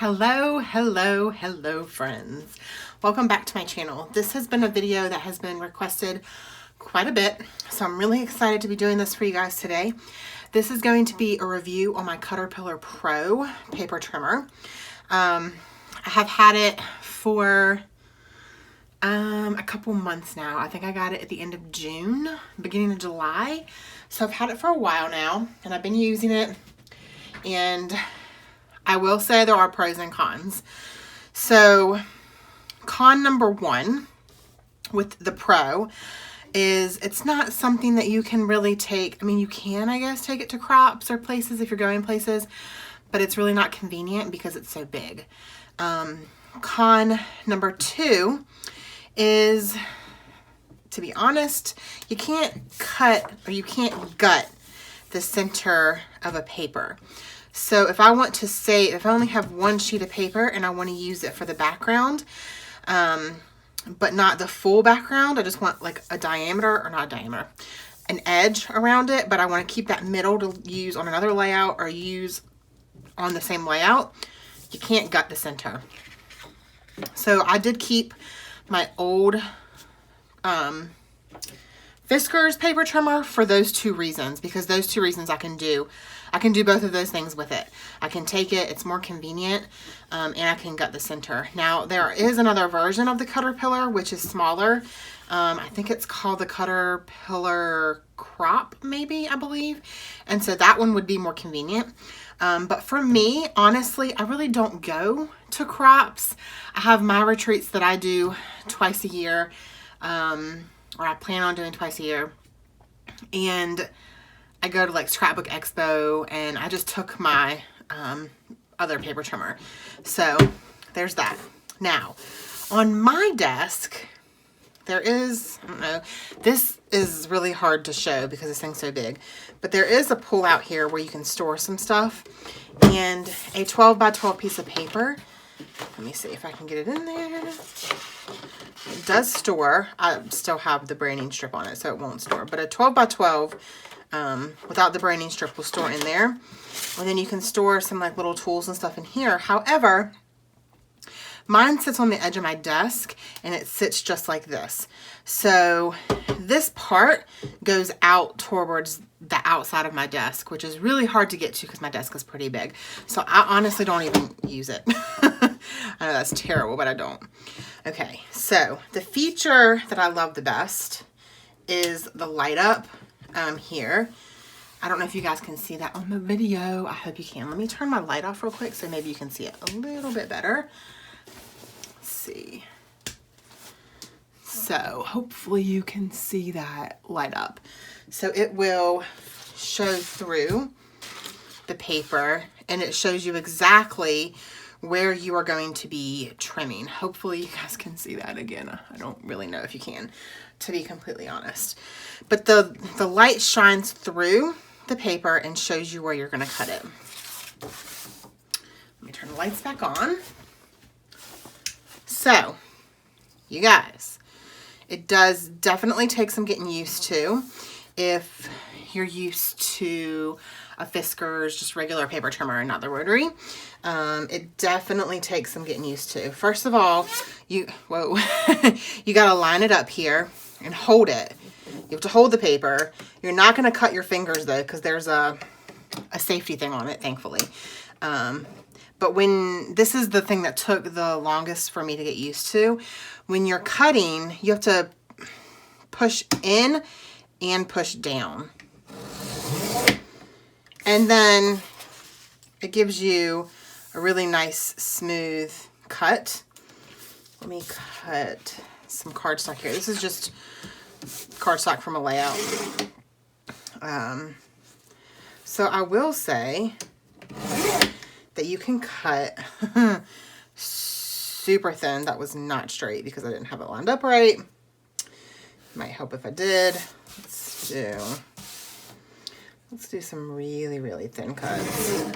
Hello friends. Welcome back to my channel. This has been a video that has been requested quite a bit, so I'm really excited to be doing this for you guys today. This is going to be a review on my CutterPillar Pro paper trimmer. I have had it for a couple months now. I think I got it at the end of June, beginning of July. So I've had it for a while now, and I've been using it, and I will say there are pros and cons. So con number one with the Pro is it's not something that you can really take. I mean, you can, I guess, take it to crops or places if you're going places, but it's really not convenient because it's so big. Con number two is, to be honest, you can't cut or you can't gut the center of a paper. So if I want to save, if I only have one sheet of paper and I want to use it for the background, but not the full background, I just want like a diameter, or not a diameter, an edge around it, but I want to keep that middle to use on another layout or use on the same layout, you can't gut the center. So I did keep my old Fiskars paper trimmer for those two reasons, because those two reasons I can do both of those things with it. I can take it, it's more convenient, and I can gut the center. Now, there is another version of the CutterPillar, which is smaller. I think it's called the CutterPillar Crop, maybe, I believe. And so that one would be more convenient. But for me, honestly, I really don't go to crops. I have my retreats that I do twice a year, or I plan on doing twice a year. And I go to like Scrapbook Expo, and I just took my other paper trimmer. So there's that. Now, on my desk, there is, I don't know, this is really hard to show because this thing's so big, but there is a pull out here where you can store some stuff, and a 12 by 12 piece of paper. Let me see if I can get it in there. It does store. I still have the branding strip on it, so it won't store, but a 12 by 12 without the branding strip will store in there. And then you can store some like little tools and stuff in here. However, mine sits on the edge of my desk, and it sits just like this. So this part goes out towards the outside of my desk, which is really hard to get to because my desk is pretty big. So I honestly don't even use it. I know that's terrible, but I don't. Okay, so the feature that I love the best is the light up here. I don't know if you guys can see that on the video. I hope you can. Let me turn my light off real quick so maybe you can see it a little bit better. Let's see. So hopefully you can see that light up. So it will show through the paper, and it shows you exactly where you are going to be trimming. Hopefully you guys can see that again. I don't really know if you can, to be completely honest. But the light shines through the paper and shows you where you're going to cut it. Let me turn the lights back on. So, you guys, it does definitely take some getting used to. If you're used to a Fiskars, just regular paper trimmer and not the rotary, it definitely takes some getting used to. First of all, you gotta line it up here and hold it. You have to hold the paper. You're not gonna cut your fingers though, because there's a safety thing on it, thankfully. But when, this is the thing that took the longest for me to get used to. When you're cutting, you have to push in and push down. And then it gives you a really nice smooth cut. Let me cut some cardstock here. This is just cardstock from a layout. So I will say that you can cut super thin. That was not straight because I didn't have it lined up right. Might help if I did. Let's do some really, really thin cuts.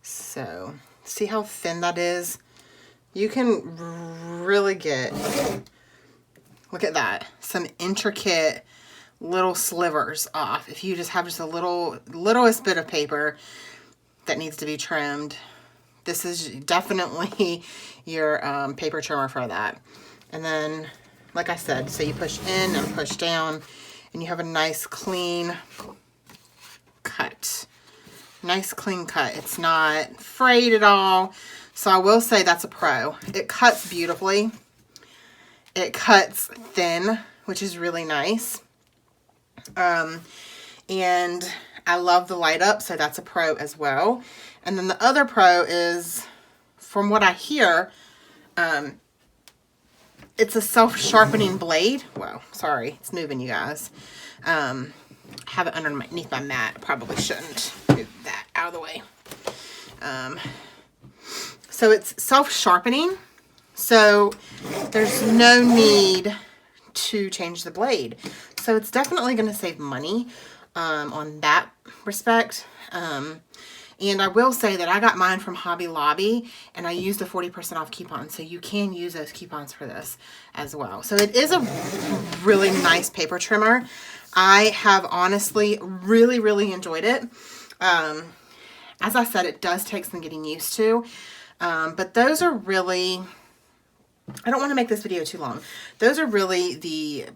So, see how thin that is? You can really get, look at that, some intricate little slivers off. If you just have just a littlest bit of paper that needs to be trimmed, this is definitely your paper trimmer for that. And then, like I said, so you push in and push down, and you have a nice clean cut. Nice clean cut. It's not frayed at all. So I will say that's a pro. It cuts beautifully. It cuts thin, which is really nice. And I love the light up, so that's a pro as well. And then the other pro is, from what I hear, it's a self-sharpening blade. Whoa, sorry, it's moving, you guys. I have it underneath my mat. Probably shouldn't move that out of the way. So it's self-sharpening, so there's no need to change the blade. So it's definitely going to save money on that respect. And I will say that I got mine from Hobby Lobby, and I used a 40% off coupon, so you can use those coupons for this as well. So it is a really nice paper trimmer. I have honestly really enjoyed it. As I said, it does take some getting used to, but those are really, I don't want to make this video too long. Those are really the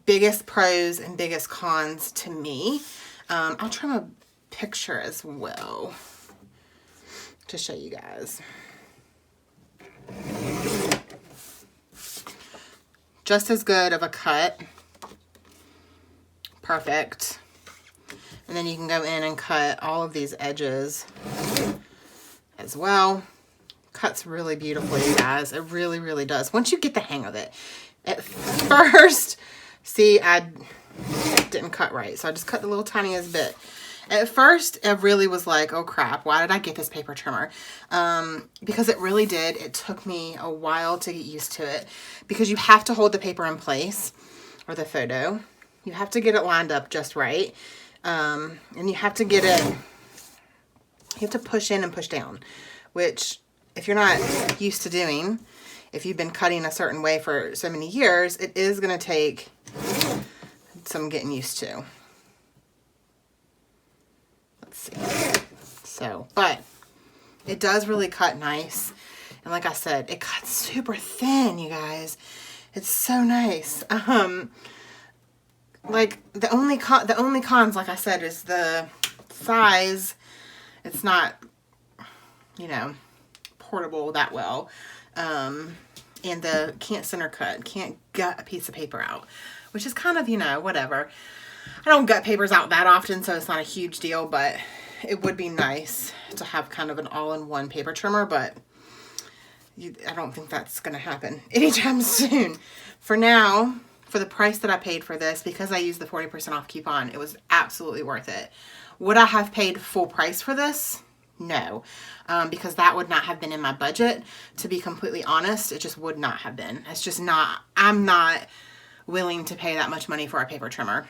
biggest pros and biggest cons to me. I'll trim a picture as well to show you guys. Just as good of a cut. Perfect. And then you can go in and cut all of these edges as well. Cuts really beautifully, you guys. It really does. Once you get the hang of it. At first, see, I didn't cut right, so I just cut the little tiniest bit. At first, I really was like, oh crap, why did I get this paper trimmer? Because it really did. It took me a while to get used to it, because you have to hold the paper in place, or the photo. You have to get it lined up just right. And you have to get it, you have to push in and push down, which if you're not used to doing, if you've been cutting a certain way for so many years, it is going to take some getting used to. Let's see. So, but it does really cut nice. And like I said, it cuts super thin, you guys. It's so nice. Like the only cons, like I said, is the size. It's not, you know, portable that well. And the can't center cut, can't gut a piece of paper out, which is kind of, you know, whatever. I don't gut papers out that often, so it's not a huge deal, but it would be nice to have kind of an all-in-one paper trimmer, but I don't think that's going to happen anytime soon. For now, for the price that I paid for this, because I used the 40% off coupon, it was absolutely worth it. Would I have paid full price for this? No, because that would not have been in my budget. To be completely honest, it just would not have been. It's just not, I'm not willing to pay that much money for a paper trimmer.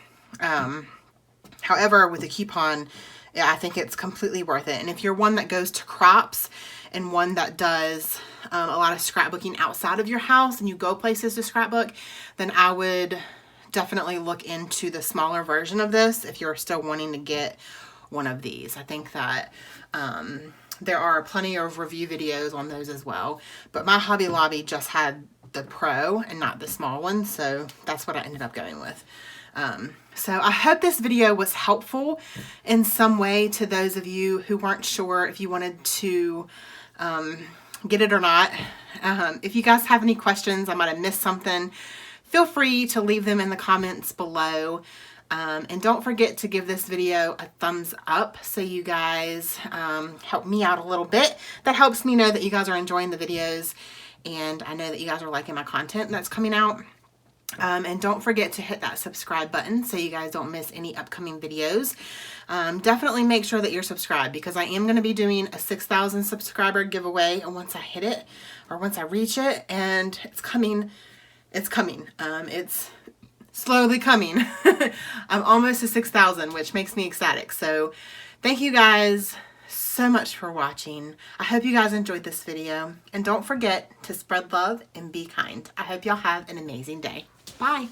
However, with a coupon, yeah, I think it's completely worth it. And if you're one that goes to crops and one that does a lot of scrapbooking outside of your house and you go places to scrapbook, then I would definitely look into the smaller version of this if you're still wanting to get one of these. I think that there are plenty of review videos on those as well, but my Hobby Lobby just had the Pro and not the small one, so that's what I ended up going with. So I hope this video was helpful in some way to those of you who weren't sure if you wanted to get it or not. If you guys have any questions, I might have missed something, feel free to leave them in the comments below. And don't forget to give this video a thumbs up so you guys help me out a little bit. That helps me know that you guys are enjoying the videos, and I know that you guys are liking my content that's coming out. And don't forget to hit that subscribe button so you guys don't miss any upcoming videos. Definitely make sure that you're subscribed, because I am going to be doing a 6,000 subscriber giveaway, and once I hit it, or once I reach it, and it's coming. It's slowly coming. I'm almost to 6,000, which makes me ecstatic. So thank you guys so much for watching. I hope you guys enjoyed this video, and don't forget to spread love and be kind. I hope y'all have an amazing day. Bye.